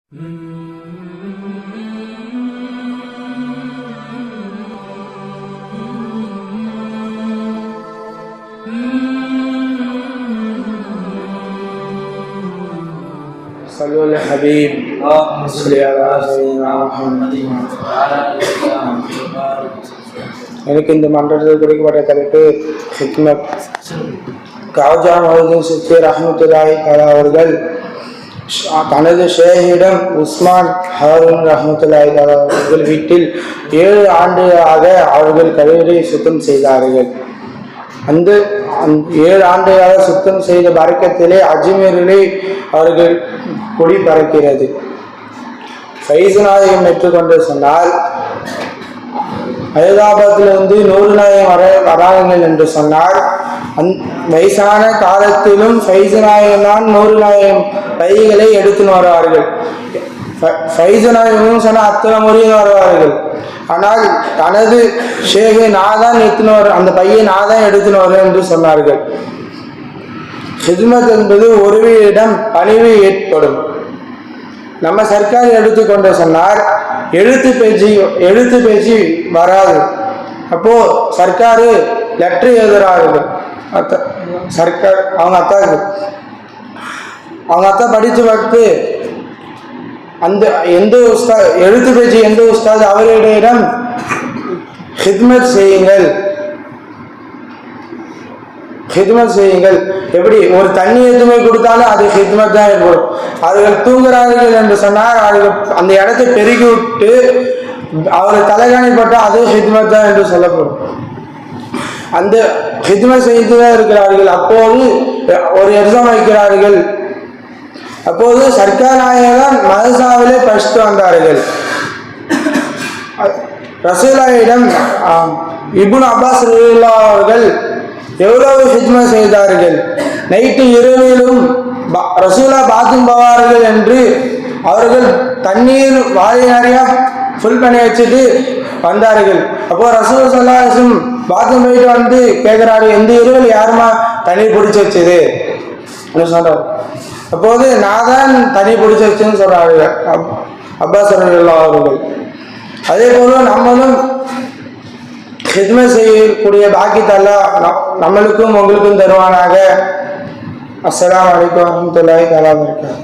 صلوا على الحبيب صل على سيدنا محمد. எனக்கு இந்த மன்றத்தில் குறிக்கப்பட்ட தலைப்பு ஹிக்மத். காஜா மொஹிதீன் சிஸ்தி ரஹ்மத்துல்லாஹி தஆலா அவர்கள் தனது ஷேகிடம் உஸ்மான் ஹாரூன் ரஹ்மத்துல்லாஹி தஆலா அவர்கள் வீட்டில் 7 ஆண்டுகளாக அவர்கள் கல்லூரி சுத்தம் செய்தார்கள். அந்த 7 ஆண்டுகளாக சுத்தம் செய்த பரக்கத்திலே அஜ்மீரிலே அவர்கள் கொடி பறக்கிறது. ஃபைஸ் நாயகம் ஏற்றுக்கொண்டு சொன்னால் ஹைதராபாத்திலிருந்து 100 நாயகம் வராங்கள் என்று சொன்னார். வயசான காலத்திலும் ஃபைஸ் நாயகம் தான் 100 நாயகம் பைகளை எடுத்துன்னு வருவார்கள். ஃபைஸ் நாயகம் சொன்னால் அத்தனை முறையும் வருவார்கள். ஆனால் தனது ஷேகை நான் தான் எடுத்துன்னு வர, அந்த பையை நான் தான் எடுத்துன்னு வரேன் என்று சொன்னார்கள். ஹித்மத் என்பது ஒருவரிடம் பணிவு ஏற்படும். நம்ம சர்க்கார் எடுத்துக்கொண்டு சொன்னார் எழுத்து பேச்சு வராது. அப்போ சர்க்காரு லெட்டர் எழுதுறார்கள். சர்க்கார் அவங்க அத்தா படித்து பார்த்து அந்த எந்த உஸ்தாத் எழுத்து பேச்சு எந்த உஸ்தாத் அவரிடம் ஹித்மத் செய்யுங்கள். எப்படி ஒரு தண்ணி எதுவுமே கொடுத்தாலும் அது ஹித்மத் தான் ஏற்படும். அவர்கள் தூங்குறார்கள் என்று சொன்னால் அவர்கள் அந்த இடத்தை பெருகி விட்டு அவர்கள் தலைகாணி போட்டால் அது ஹித்மத் தான் என்று சொல்லப்படும். அந்த ஹித்மத் செய்துதான் இருக்கிறார்கள். அப்போது ஒரு எக்ஸாம் வைக்கிறார்கள். அப்போது சர்க்கார் நாயகம் மதரசாவிலே படிச்சுட்டு வந்தார்கள். ரசூலுல்லாஹிடம் இப்னு அப்பாஸ் ரலியல்லாஹு அவர்கள் எவ்வளவு ஹித்மத் செய்தார்கள். நைட்டு இரவிலும் ரசூலா பாத்ரூம் போவார்கள் என்று அவர்கள் தண்ணீர் வாழை நிறையா ஃபுல் பண்ணி வச்சுட்டு வந்தார்கள். அப்போ ரசூல் ஸல்லல்லாஹு அலைஹி வஸல்லம் பாத்ரூம் போயிட்டு வந்து கேட்குறாரு, எந்த இரவில் யாருமா தண்ணீர் பிடிச்சி வச்சது சொல்றாரு. அப்போது நான் தான் தண்ணி பிடிச்சி வச்சேன்னு சொல்றாரு அப்பாஸ் ரலியல்லாஹு அவர்கள். அதே போல நம்மளும் ஹித்மத் செய்யக்கூடிய பாக்கியத்தை அல்லாஹ் நம்மளுக்கும் உங்களுக்கும் தருவானாக. அஸ்ஸலாமு அலைக்கும் வரஹ்மத்துல்லாஹி தஆலா வபரகாத்துஹு.